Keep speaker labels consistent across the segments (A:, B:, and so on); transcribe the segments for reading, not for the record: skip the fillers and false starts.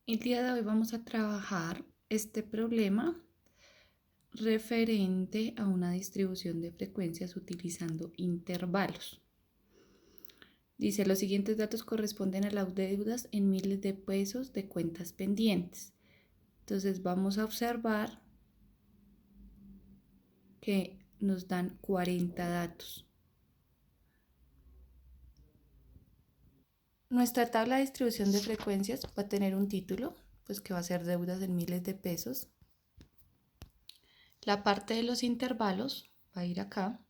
A: El día de hoy vamos a trabajar este problema referente a una distribución de frecuencias utilizando intervalos. Dice, los siguientes datos corresponden a las deudas en miles de pesos de cuentas pendientes. Entonces vamos a observar que nos dan 40 datos. Nuestra tabla de distribución de frecuencias va a tener un título, pues que va a ser deudas en miles de pesos. La parte de los intervalos va a ir acá,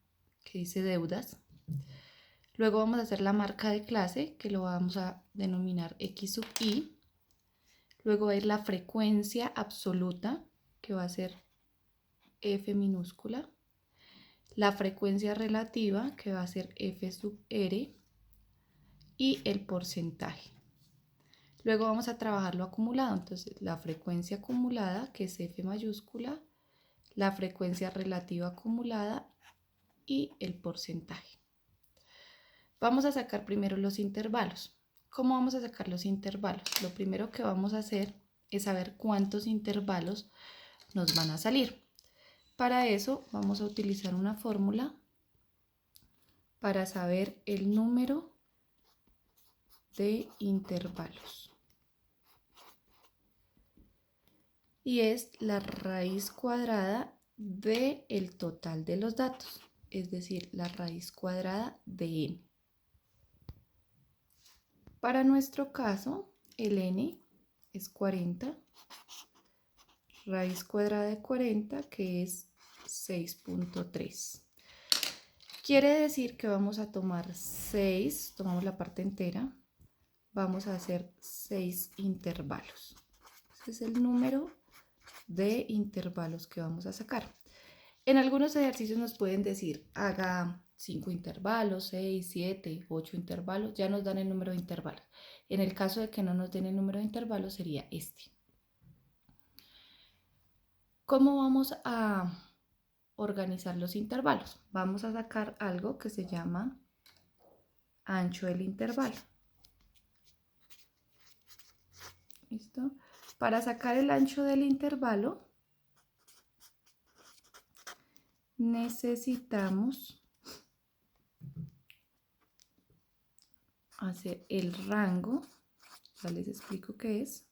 A: que dice deudas. Luego vamos a hacer la marca de clase, que lo vamos a denominar X sub I. Luego va a ir la frecuencia absoluta, que va a ser F minúscula. La frecuencia relativa, que va a ser F sub R. Y el porcentaje. Luego vamos a trabajar lo acumulado. Entonces, la frecuencia acumulada, que es F mayúscula, la frecuencia relativa acumulada y el porcentaje. Vamos a sacar primero los intervalos. ¿Cómo vamos a sacar los intervalos? Lo primero que vamos a hacer es saber cuántos intervalos nos van a salir. Para eso vamos a utilizar una fórmula para saber el número de intervalos. Y es la raíz cuadrada del total de los datos, es decir, la raíz cuadrada de n. Para nuestro caso, el n es 40, raíz cuadrada de 40, que es 6.3. Quiere decir que vamos a tomar 6, tomamos la parte entera, vamos a hacer 6 intervalos. Ese es el número de intervalos que vamos a sacar. En algunos ejercicios nos pueden decir, haga 5 intervalos, 6, 7, 8 intervalos, ya nos dan el número de intervalos. En el caso de que no nos den el número de intervalos sería este. ¿Cómo vamos a organizar los intervalos? Vamos a sacar algo que se llama ancho del intervalo. ¿Listo? Para sacar el ancho del intervalo necesitamos hacer el rango, ya les explico qué es,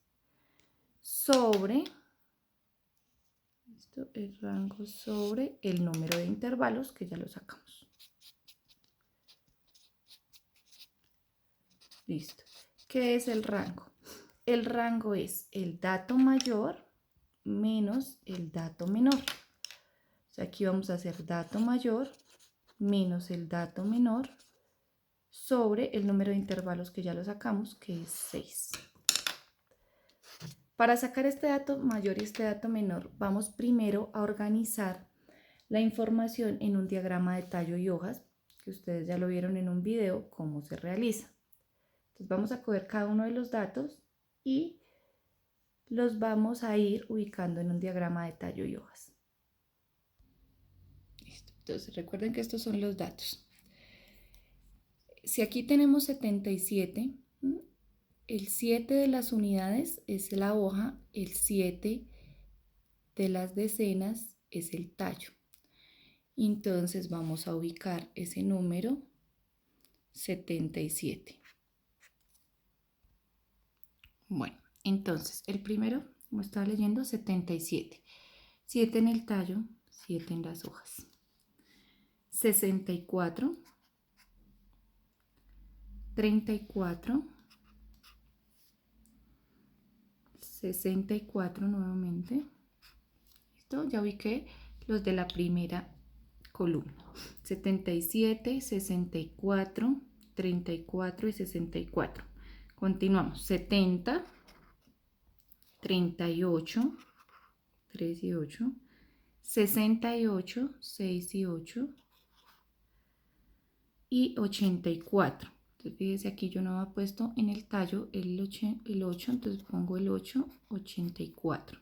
A: sobre, ¿listo? El rango sobre el número de intervalos, que ya lo sacamos. Listo. ¿Qué es el rango? El rango es el dato mayor menos el dato menor. O sea, aquí vamos a hacer dato mayor menos el dato menor sobre el número de intervalos que ya lo sacamos, que es 6. Para sacar este dato mayor y este dato menor, vamos primero a organizar la información en un diagrama de tallo y hojas, que ustedes ya lo vieron en un video cómo se realiza. Entonces vamos a coger cada uno de los datos y los vamos a ir ubicando en un diagrama de tallo y hojas. Listo. Entonces recuerden que estos son los datos. Si aquí tenemos 77, el 7 de las unidades es la hoja, el 7 de las decenas es el tallo. Entonces vamos a ubicar ese número 77. Bueno, entonces el primero, como estaba leyendo, 77. 7 en el tallo, 7 en las hojas. 64, 34, 64 nuevamente. ¿Listo? Ya ubiqué los de la primera columna. 77, 64, 34 y 64. Continuamos. 70, 38, 3 y 8, 68, 6 y 8 y 84. Entonces fíjense, aquí yo no había puesto en el tallo el 8, entonces pongo el 8, 84.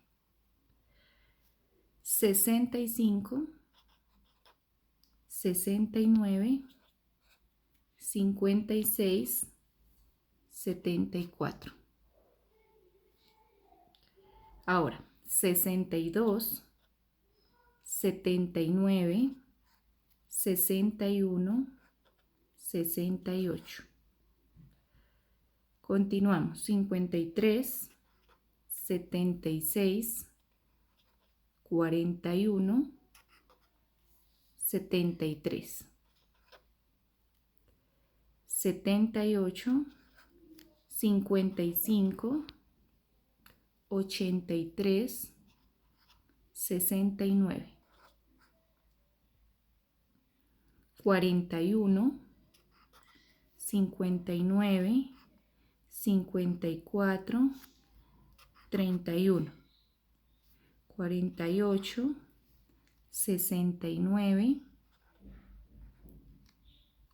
A: 65, 69, 56, 74. Ahora, 62, 79, 61, 68. Continuamos, 53, 76, 41, 73, 78, 55, 83, 69, 41, 59, 54, 31, 48, 69,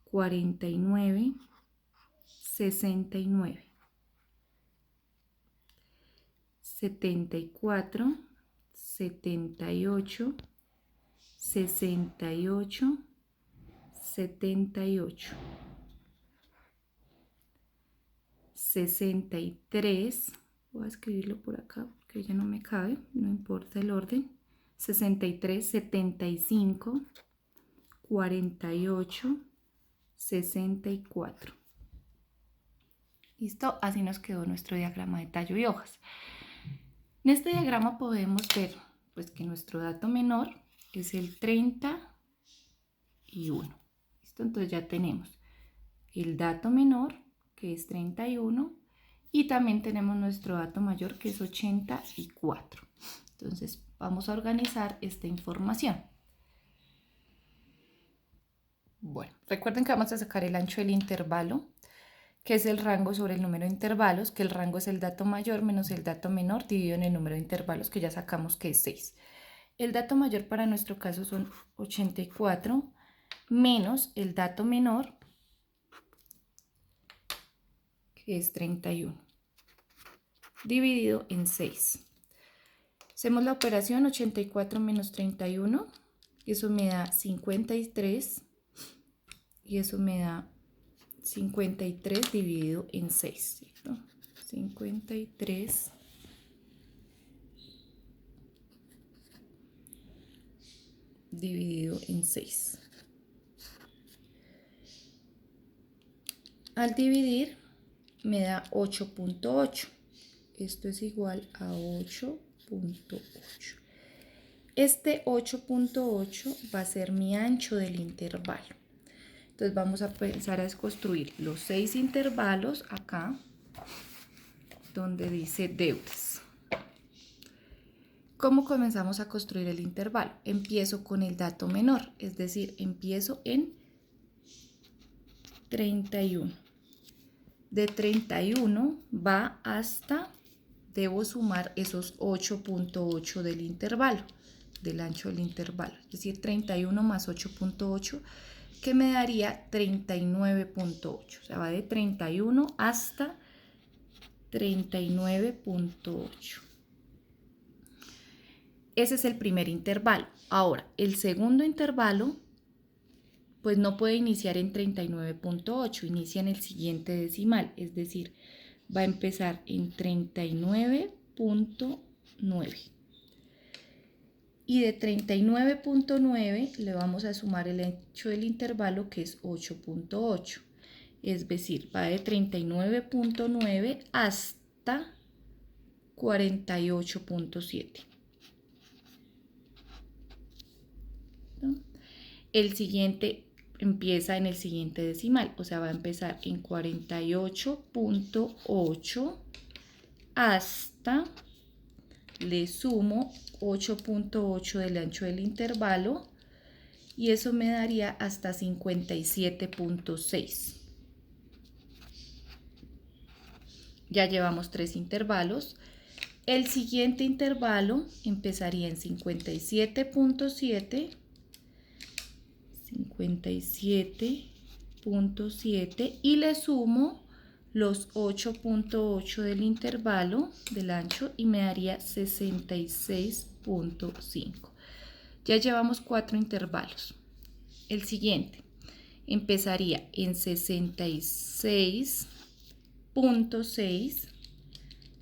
A: 49, 69, 74, 78, 68, 78, 63, voy a escribirlo por acá porque ya no me cabe, no importa el orden, 63, 75, 48, 64. ¿Listo? Así nos quedó nuestro diagrama de tallo y hojas. En este diagrama podemos ver pues, que nuestro dato menor es el 31. ¿Listo? Entonces ya tenemos el dato menor, que es 31, y también tenemos nuestro dato mayor, que es 84. Entonces vamos a organizar esta información. Bueno, recuerden que vamos a sacar el ancho del intervalo, que es el rango sobre el número de intervalos, que el rango es el dato mayor menos el dato menor dividido en el número de intervalos, que ya sacamos que es 6. El dato mayor para nuestro caso son 84 menos el dato menor, que es 31, dividido en 6. Hacemos la operación 84 menos 31, y eso me da 53, y eso me da 53 dividido en 6, ¿cierto? 53 dividido en 6. Al dividir me da 8.8. Esto es igual a 8.8. Este 8.8 va a ser mi ancho del intervalo. Entonces vamos a empezar a construir los 6 intervalos acá, donde dice deudas. ¿Cómo comenzamos a construir el intervalo? Empiezo con el dato menor, es decir, empiezo en 31. De 31 va hasta, debo sumar esos 8.8 del intervalo, del ancho del intervalo, es decir, 31 más 8.8, que me daría 39.8. O sea, va de 31 hasta 39.8. Ese es el primer intervalo. Ahora, el segundo intervalo, pues no puede iniciar en 39.8, inicia en el siguiente decimal, es decir, va a empezar en 39.9. Y de 39.9 le vamos a sumar el ancho del intervalo, que es 8.8. Es decir, va de 39.9 hasta 48.7. ¿No? El siguiente empieza en el siguiente decimal, o sea, va a empezar en 48.8 hasta, le sumo 8.8 del ancho del intervalo, y eso me daría hasta 57.6. Ya llevamos 3 intervalos. El siguiente intervalo empezaría en 57.7, 57.7, y le sumo los 8.8 del intervalo del ancho y me daría 66.5. Ya llevamos 4 intervalos. El siguiente empezaría en 66.6,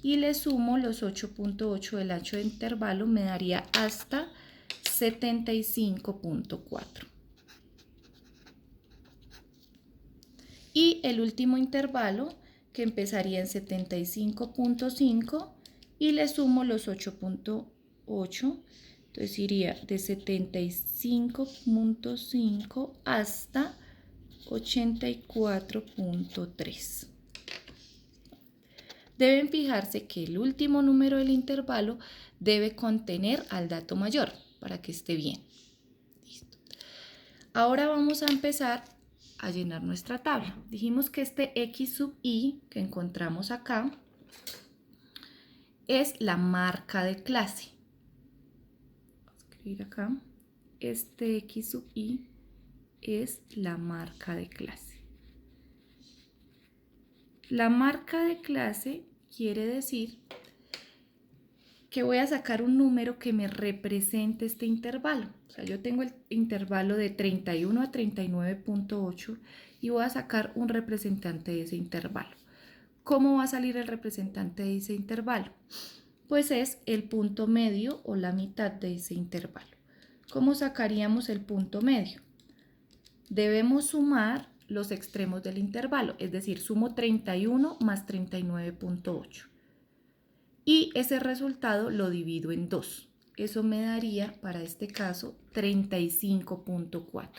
A: y le sumo los 8.8 del ancho de intervalo, me daría hasta 75.4. Y el último intervalo, que empezaría en 75.5 y le sumo los 8.8, entonces iría de 75.5 hasta 84.3. Deben fijarse que el último número del intervalo debe contener al dato mayor para que esté bien. Listo. Ahora vamos a empezar a llenar nuestra tabla. Dijimos que este x sub i que encontramos acá es la marca de clase. Voy a escribir acá. Este x sub i es la marca de clase. La marca de clase quiere decir que voy a sacar un número que me represente este intervalo. O sea, yo tengo el intervalo de 31 a 39.8 y voy a sacar un representante de ese intervalo. ¿Cómo va a salir el representante de ese intervalo? Pues es el punto medio o la mitad de ese intervalo. ¿Cómo sacaríamos el punto medio? Debemos sumar los extremos del intervalo, es decir, sumo 31 más 39.8. Y ese resultado lo divido en 2. Eso me daría, para este caso, 35.4.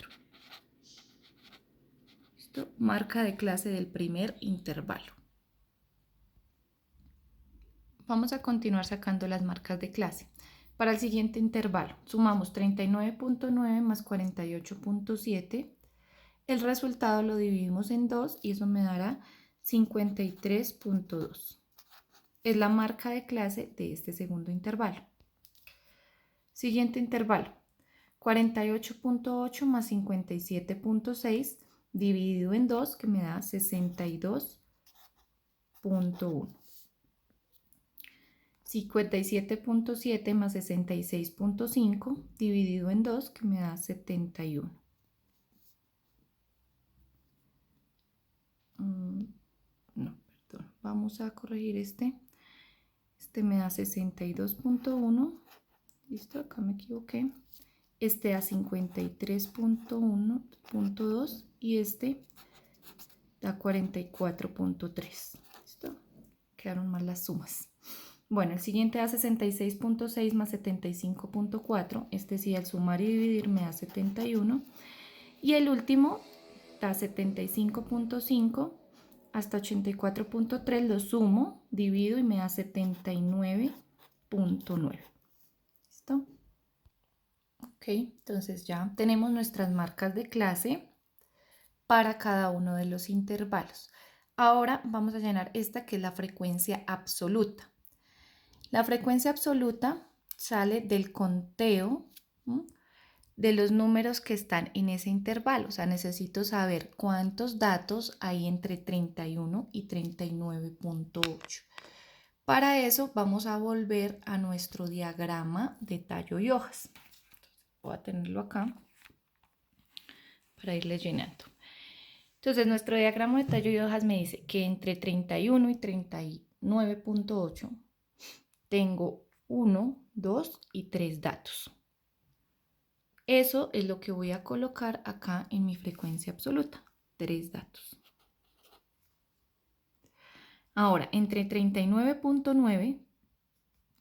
A: ¿Listo? Marca de clase del primer intervalo. Vamos a continuar sacando las marcas de clase. Para el siguiente intervalo, sumamos 39.9 más 48.7. El resultado lo dividimos en 2 y eso me dará 53.2. Es la marca de clase de este segundo intervalo. Siguiente intervalo, 48.8 más 57.6 dividido en 2, que me da 62.1. 57.7 más 66.5 dividido en 2, que me da 71. No, perdón, vamos a corregir este. Este me da 62.1. Listo, acá me equivoqué. Este da 53.1.2 y este da 44.3. ¿Listo? Quedaron mal las sumas. Bueno, el siguiente da 66.6 más 75.4. Este sí, al sumar y dividir me da 71. Y el último da 75.5 hasta 84.3. Lo sumo, divido y me da 79.9. ¿Listo? Ok, entonces ya tenemos nuestras marcas de clase para cada uno de los intervalos. Ahora vamos a llenar esta, que es la frecuencia absoluta. La frecuencia absoluta sale del conteo de los números que están en ese intervalo. O sea, necesito saber cuántos datos hay entre 31 y 39.8. Para eso vamos a volver a nuestro diagrama de tallo y hojas. Voy a tenerlo acá para irles llenando. Entonces, nuestro diagrama de tallo y hojas me dice que entre 31 y 39.8 tengo 1, 2 y 3 datos. Eso es lo que voy a colocar acá en mi frecuencia absoluta, 3 datos. Ahora, entre 39.9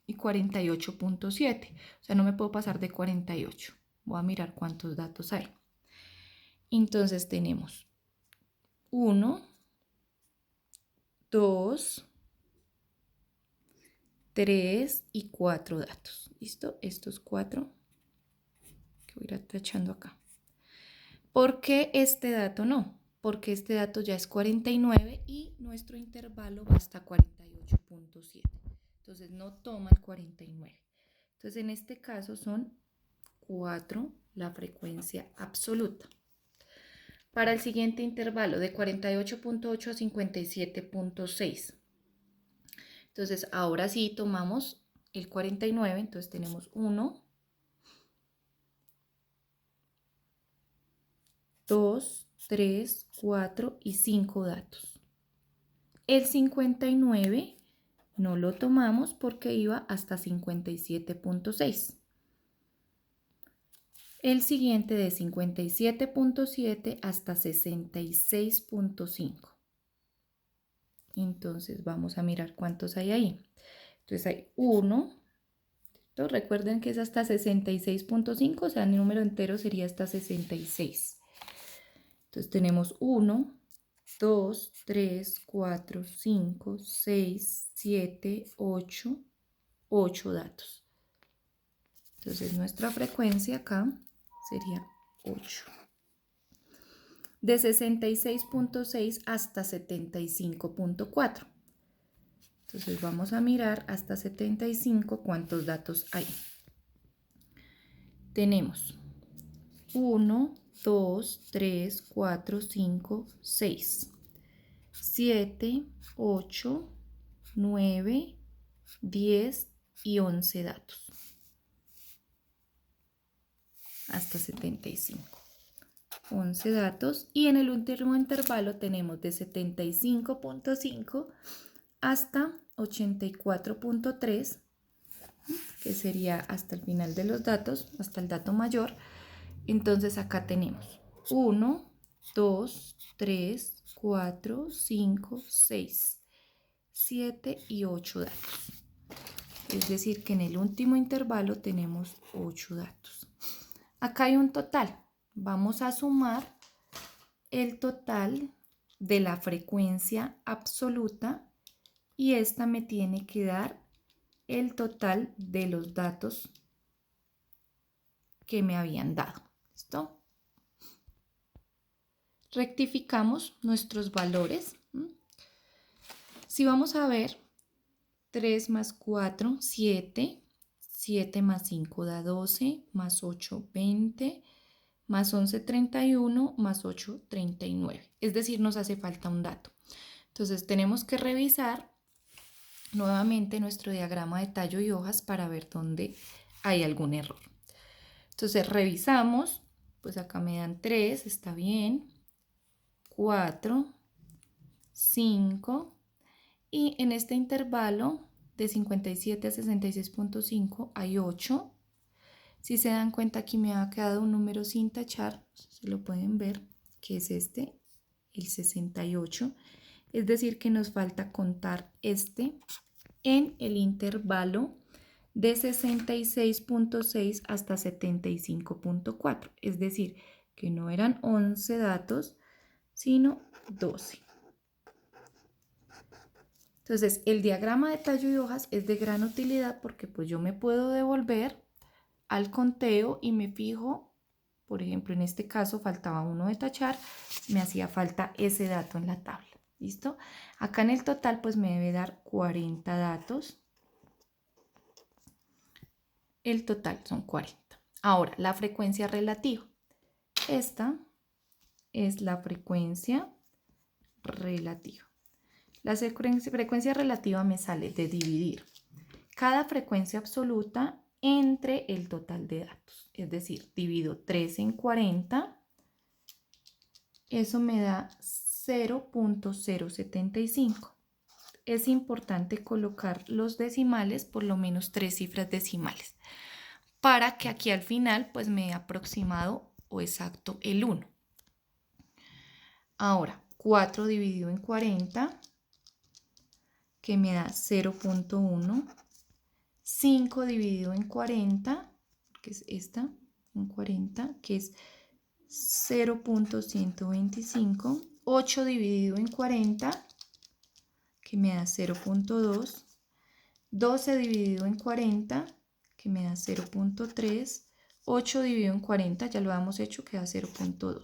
A: y 48.7, o sea, no me puedo pasar de 48. Voy a mirar cuántos datos hay. Entonces tenemos 1, 2, 3 y 4 datos. ¿Listo? Estos 4 que voy a ir tachando acá. ¿Por qué este dato no? Porque este dato ya es 49 y nuestro intervalo va hasta 48.7. Entonces no toma el 49. Entonces en este caso son 4 la frecuencia absoluta. Para el siguiente intervalo de 48.8 a 57.6. Entonces ahora sí tomamos el 49, entonces tenemos 1, 2, 3, 4 y 5 datos. El 59 no lo tomamos porque iba hasta 57.6. El siguiente de 57.7 hasta 66.5. Entonces vamos a mirar cuántos hay ahí. Entonces hay 1. Recuerden que es hasta 66.5, o sea, el número entero sería hasta 66. Entonces tenemos 1, 2, 3, 4, 5, 6, 7, 8, 8 datos. Entonces nuestra frecuencia acá sería 8. De 66.6 hasta 75.4. Entonces vamos a mirar hasta 75 cuántos datos hay. Tenemos 1, 2, 3, 4, 5, 6, 7, 8, 9, 10 y 11 datos. Hasta 75. 11 datos. Y en el último intervalo tenemos de 75.5 hasta 84.3, que sería hasta el final de los datos, hasta el dato mayor. Entonces acá tenemos 1, 2, 3, 4, 5, 6, 7 y 8 datos. Es decir, que en el último intervalo tenemos 8 datos. Acá hay un total. Vamos a sumar el total de la frecuencia absoluta y esta me tiene que dar el total de los datos que me habían dado. ¿Listo? Rectificamos nuestros valores. Si vamos a ver, 3 más 4, 7. 7 más 5 da 12, más 8, 20, más 11, 31, más 8, 39. Es decir, nos hace falta un dato. Entonces tenemos que revisar nuevamente nuestro diagrama de tallo y hojas para ver dónde hay algún error. Entonces revisamos, pues acá me dan 3, está bien, 4, 5 y en este intervalo de 57 a 66.5 hay 8. Si se dan cuenta, aquí me ha quedado un número sin tachar, se lo pueden ver, que es este, el 68. Es decir, que nos falta contar este en el intervalo de 66.6 hasta 75.4. Es decir, que no eran 11 datos, sino 12. Entonces, el diagrama de tallo y hojas es de gran utilidad porque pues yo me puedo devolver al conteo y me fijo, por ejemplo, en este caso faltaba uno de tachar, me hacía falta ese dato en la tabla. ¿Listo? Acá en el total pues me debe dar 40 datos. El total son 40. Ahora, la frecuencia relativa. Esta es la frecuencia relativa. La frecuencia relativa me sale de dividir cada frecuencia absoluta entre el total de datos. Es decir, divido 3 en 40. Eso me da 0.075. Es importante colocar los decimales, por lo menos 3 cifras decimales, para que aquí al final pues me dé aproximado o exacto el 1. Ahora, 4 dividido en 40, que me da 0.1. 5 dividido en 40, que es esta, en 40, que es 0.125. 8 dividido en 40, que me da 0.2. 12 dividido en 40, que me da 0.3. 8 dividido en 40, ya lo habíamos hecho, queda 0.2.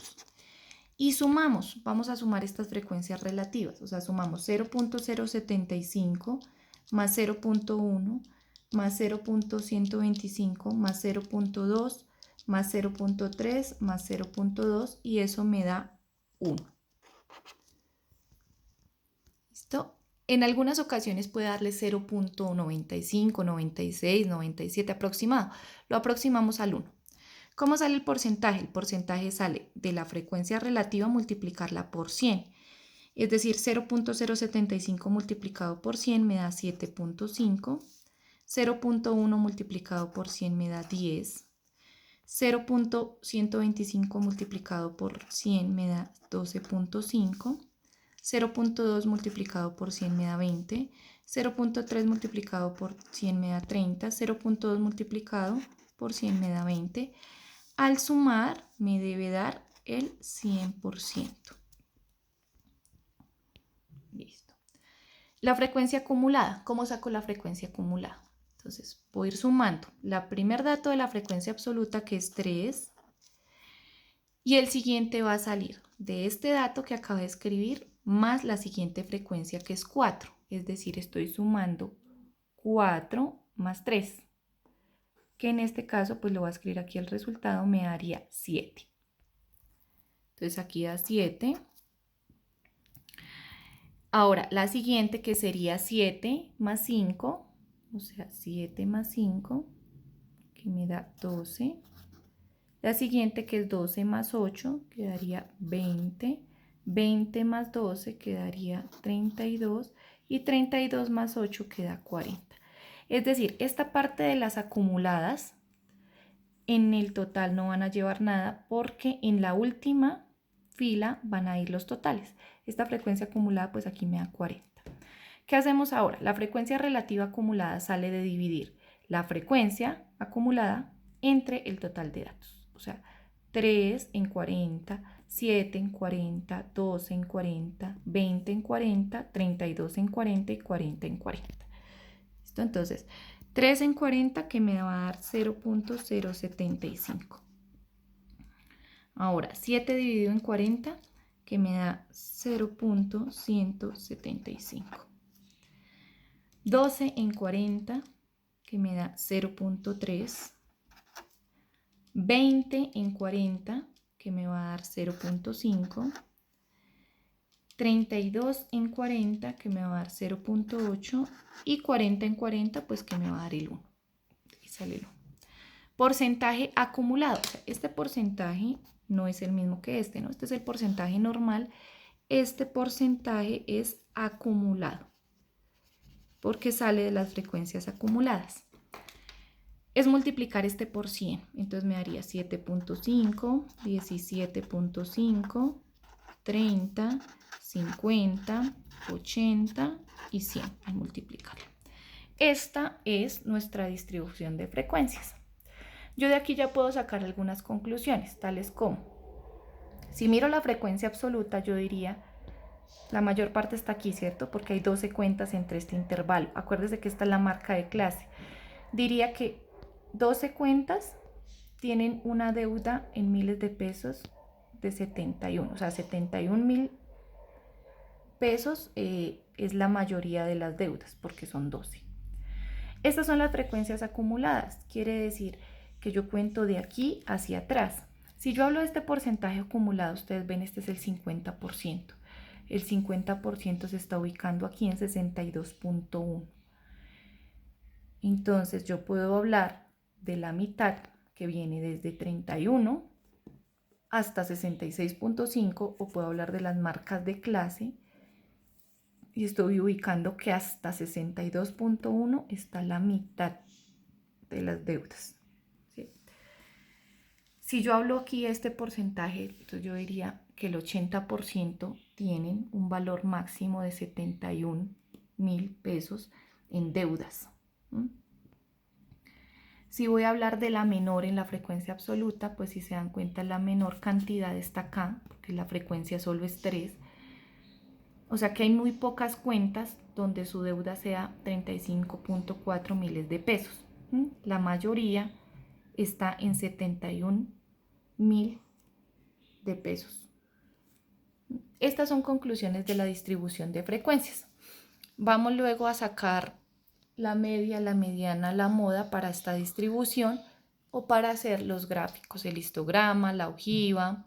A: Y sumamos, vamos a sumar estas frecuencias relativas, o sea, sumamos 0.075 más 0.1 más 0.125 más 0.2 más 0.3 más 0.2 y eso me da 1. ¿Listo? En algunas ocasiones puede darle 0.95, 96, 97 aproximado. Lo aproximamos al 1. ¿Cómo sale el porcentaje? El porcentaje sale de la frecuencia relativa multiplicarla por 100. Es decir, 0.075 multiplicado por 100 me da 7.5. 0.1 multiplicado por 100 me da 10. 0.125 multiplicado por 100 me da 12.5. 0.2 multiplicado por 100 me da 20. 0.3 multiplicado por 100 me da 30. 0.2 multiplicado por 100 me da 20. Al sumar me debe dar el 100%. Listo. La frecuencia acumulada. ¿Cómo saco la frecuencia acumulada? Entonces voy a ir sumando la primer dato de la frecuencia absoluta, que es 3, y el siguiente va a salir de este dato que acabo de escribir más la siguiente frecuencia, que es 4. Es decir, estoy sumando 4 más 3, que en este caso pues lo voy a escribir aquí, el resultado me daría 7. Entonces aquí da 7. Ahora la siguiente, que sería 7 más 5, o sea 7 más 5, que me da 12. La siguiente, que es 12 más 8, quedaría 20. 20 más 12 quedaría 32. Y 32 más 8 queda 40. Es decir, esta parte de las acumuladas en el total no van a llevar nada, porque en la última fila van a ir los totales. Esta frecuencia acumulada pues aquí me da 40. ¿Qué hacemos ahora? La frecuencia relativa acumulada sale de dividir la frecuencia acumulada entre el total de datos. O sea, 3 en 40, 7 en 40, 12 en 40, 20 en 40, 32 en 40 y 40 en 40. ¿Listo? Entonces, 3 en 40, que me va a dar 0.075. Ahora, 7 dividido en 40, que me da 0.175. 12 en 40, que me da 0.3. 20 en 40, que me va a dar 0.5. 32 en 40, que me va a dar 0.8. Y 40 en 40, pues que me va a dar el 1. Aquí sale el 1. Porcentaje acumulado. O sea, este porcentaje no es el mismo que este, ¿no? Este es el porcentaje normal. Este porcentaje es acumulado, porque sale de las frecuencias acumuladas. Es multiplicar este por 100. Entonces me daría 7.5, 17.5, 30, 50, 80 y 100 al multiplicarlo. Esta es nuestra distribución de frecuencias. Yo de aquí ya puedo sacar algunas conclusiones, tales como, si miro la frecuencia absoluta, yo diría, la mayor parte está aquí, ¿cierto? Porque hay 12 cuentas entre este intervalo. Acuérdense que esta es la marca de clase. Diría que 12 cuentas tienen una deuda en miles de pesos de 71. O sea, 71.000 pesos es la mayoría de las deudas, porque son 12. Estas son las frecuencias acumuladas. Quiere decir que yo cuento de aquí hacia atrás. Si yo hablo de este porcentaje acumulado, ustedes ven, este es el 50%. El 50% se está ubicando aquí en 62.1. Entonces yo puedo hablar de la mitad, que viene desde 31 hasta 66.5, o puedo hablar de las marcas de clase y estoy ubicando que hasta 62.1 está la mitad de las deudas. ¿Sí? Si yo hablo aquí de este porcentaje, entonces yo diría que el 80% tienen un valor máximo de 71.000 pesos en deudas. Si voy a hablar de la menor en la frecuencia absoluta, pues si se dan cuenta, la menor cantidad está acá, porque la frecuencia solo es 3. O sea que hay muy pocas cuentas donde su deuda sea 35.4 miles de pesos. La mayoría está en 71.000 de pesos. Estas son conclusiones de la distribución de frecuencias. Vamos luego a sacar la media, la mediana, la moda para esta distribución, o para hacer los gráficos, el histograma, la ojiva,